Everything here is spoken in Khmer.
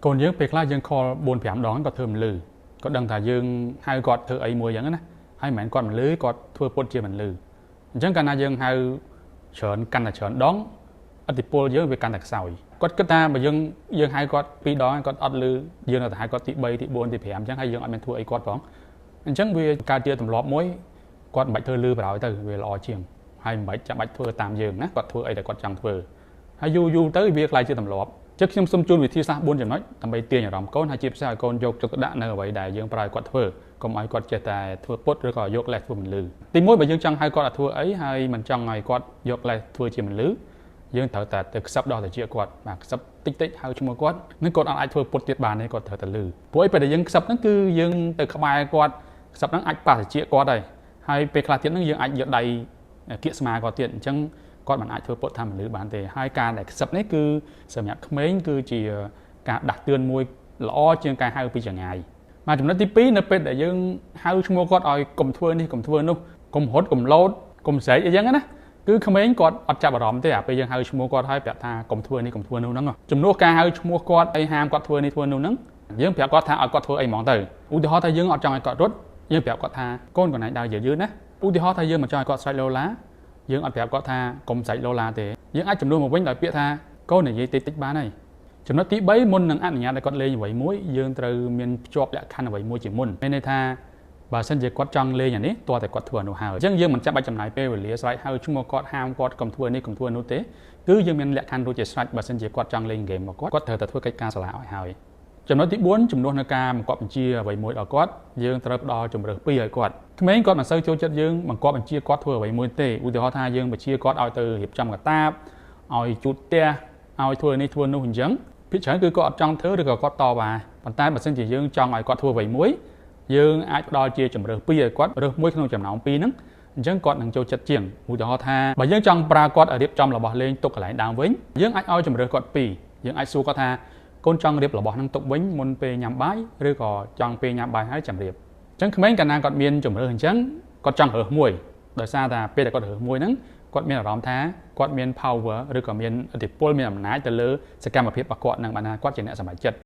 còn những việc là dương call buồn phèm đón có thơm lử có đằng thà dương hai gọt thơ ấy mùi giống á hai mảnh con mình lưới có thưa bột chia mình lử chẳng cần là dương hai chọn căn là chọn đón ở thì pol dương về căn đặc sỏi có cái ta mà dương dương hai gọt pi đó có ọt lử dương là hai gọt tị bay tị buồn tị phèm chẳng hay dương ăn men thua ấy gọt phóng chẳng vì ca chia tầm lọp mối gọt bạch thơ lử vào từ về lò chiềng hai bạch chẳng bạch thưa tạm dương á gọt thưa ấy là gọt chẳng thưa hay du tới việc lại chia tầm lọp chắcខ្ញុំ សុំ ជូន វិធី សាស្ត្រ 4 ចំណុច ដើម្បី ទាញ អារម្មណ៍ កូន ហើយ ជា ពិសេស ឲ្យកូន យក ចិត្ត ដាក់ នៅ អ្វី ដែល យើង ប្រើ គាត់ ធ្វើ កុំ ឲ្យ គាត់ ចេះ តែ ធ្វើ ពុត ឬ ក៏ យក លេស ធ្វើ មិន លឺ ទី 1 បើ យើង ចង់ ឲ្យ គាត់ ធ្វើ អី ហើយ មិន ចង់ ឲ្យ គាត់ យក លេស ធ្វើ ជា មិន លឺ យើង ត្រូវ តែ ទៅ ខ្សឹប ដល់ ត្រចៀក គាត់ បាទ ខ្សឹប តិច តិច ហៅ ឈ្មោះ គាត់ នឹង គាត់ អាច ធ្វើ ពុត ទៀត បាន ទេ គាត់ ត្រូវ តែ លឺ ព្រោះ អី ពេល ដែល យើង ខ្សឹប ហ្នឹង គឺ យើង ទៅ ក្បែរ គាត់ ខ្សឹប ហ្នឹង អាច ប៉ះ ត្រចៀក គាត់ ហើយ ហើយ ពេល ខ្លះ ទៀត ហ្នឹង យើង អាច យក ដៃ គៀក ស្មា គាត់ ទៀត អញ្ចឹង គាត់ មិន អាច ធ្វើ ពុត ថា មិន លឺ បាន ទេ ហើយ ការ ដែល ខ្សឹប នេះ គឺ សម្រាប់ ក្មេង គឺជា ការ ដាក់ ទឿន មួយ ល្អ ជាង ការ ហៅ ពី ចង្អាយ បាទ ចំណុច ទី 2 នៅ ពេល ដែល យើង ហៅ ឈ្មោះ គាត់ ឲ្យ កុំ ធ្វើ នេះ កុំ ធ្វើ នោះ កុំ រត់ កុំ លោត កុំ ស្រែក អី ចឹង ណា គឺ ក្មេង គាត់ អត់ ចាប់ អារម្មណ៍ ទេ អា ពេល យើង ហៅ ឈ្មោះ គាត់ ហើយ ប្រាប់ ថា កុំ ធ្វើ នេះ កុំ ធ្វើ នោះ ហ្នឹង ជំនួស ការ ហៅ ឈ្មោះ គាត់ អី ហាម គាត់ ធ្វើ នេះ ធ្វើ នោះ ហ្នឹង យើង ប្រាប់ គាត់ ថា ឲ្យ គាត់ ធ្វើ អី ហ្មង ទៅ ឧទាហរណ៍ ថា យើង អត់ ចង់ ឲ្យ គាត់ រត់ យើង ប្រាប់ គាត់ ថា កូន កូន ឯង ដើរ យឺតៗ ណា ឧទាហរណ៍ ថា យើង មិន ចង់ ឲ្យ គាត់ ស្រែក ឡូឡា យើង អត់ ប្រាប់ គាត់ ថា កុំ ស្រែក ឡូឡា ទេ យើង អាច ជំនួស មក វិញ ដោយ ពាក្យ ថា កូន និយាយ តិច បាន ហើយ ចំណុច ទី 3 មុន នឹង អនុញ្ញាត ឲ្យ គាត់ លេង អ្វី មួយ យើង ត្រូវ មាន ភ្ជាប់ លក្ខខណ្ឌ អ្វី មួយ ជា មុន មាន ន័យ ថា បើ សិន ជា គាត់ ចង់ លេង អានេះ ទាល់ តែ គាត់ ធ្វើ អានោះ ហើយ អញ្ចឹង យើង មិន ចាំបាច់ ចំណាយ ពេល វេលា ស្រែក ហៅ ឈ្មោះ គាត់ ហាម គាត់ កុំ ធ្វើ នេះ កុំ ធ្វើ នោះ ទេ គឺ យើង មាន លក្ខខណ្ឌ រួច ជា ស្រេច បើ សិន ជា គាត់ ចង់ លេង ហ្គេម របស់ គាត់ ត្រូវ តែ ធ្វើ កិច្ចការ សាលា ឲ្យ ហើយ ចំណុច ទី 4 ជំនួស នៅ ការ បង្គាប់ បញ្ជា អ្វី មួយ ដល់ គាត់ យើង ត្រូវ ផ្ដល់ ជម្រើស 2 ឲ្យ គាត់ ក្មេង គាត់ មិន សូវ ចូល ចិត្ត យើង បង្គាប់ បញ្ជា គាត់ ធ្វើ អ្វី មួយ ទេ ឧទាហរណ៍ ថា យើង បញ្ជា គាត់ ឲ្យ ទៅ រៀបចំ កាតាប ឲ្យ ជូត ផ្ទះ ឲ្យ ធ្វើ នេះ ធ្វើ នោះ អញ្ចឹង ភាគច្រើន គឺ គាត់ អត់ ចង់ ធ្វើ ឬ ក៏ គាត់ តវ៉ា ប៉ុន្តែ បើ សិន ជា យើង ចង់ ឲ្យ គាត់ ធ្វើ អ្វី មួយ យើង អាច ផ្ដល់ ជា ជម្រើស 2 ឲ្យ គាត់ រើស មួយ ក្នុង ចំណោម 2 ហ្នឹង អញ្ចឹង គាត់ នឹង ចូល ចិត្ត ជាង ឧទាហរណ៍ ថា បើ យើង ចង់ ប្រើ គាត់ ឲ្យ រៀបចំ របស់ លេង ទុក កន្លែង ដើម វិញ យើង អាច ឲ្យ ជម្រើស គាត់ 2 យើង អាច សួរ គាត់ ថា កូន ចង់ រៀប របស់ ហ្នឹង ទុក វិញ មុន ពេល ញ៉ាំ បាយ ឬ ក៏ ចង់ ពេល ញ៉ាំ បាយ ហើយ ចាំ រៀប អញ្ចឹង ក្មេង កាល ណា គាត់ មាន ជម្រើស អញ្ចឹង គាត់ ចង់ រើស មួយ ដោយ សារ តែ ពេល ដែល គាត់ រើស មួយ ហ្នឹង គាត់ មាន អារម្មណ៍ ថា គាត់ មាន power ឬ ក៏ មាន ឥទ្ធិពល មាន អំណាច ទៅ លើ សកម្មភាព របស់ គាត់ នឹង បាន ថា គាត់ ជា អ្នក សម្រេច ចិត្ត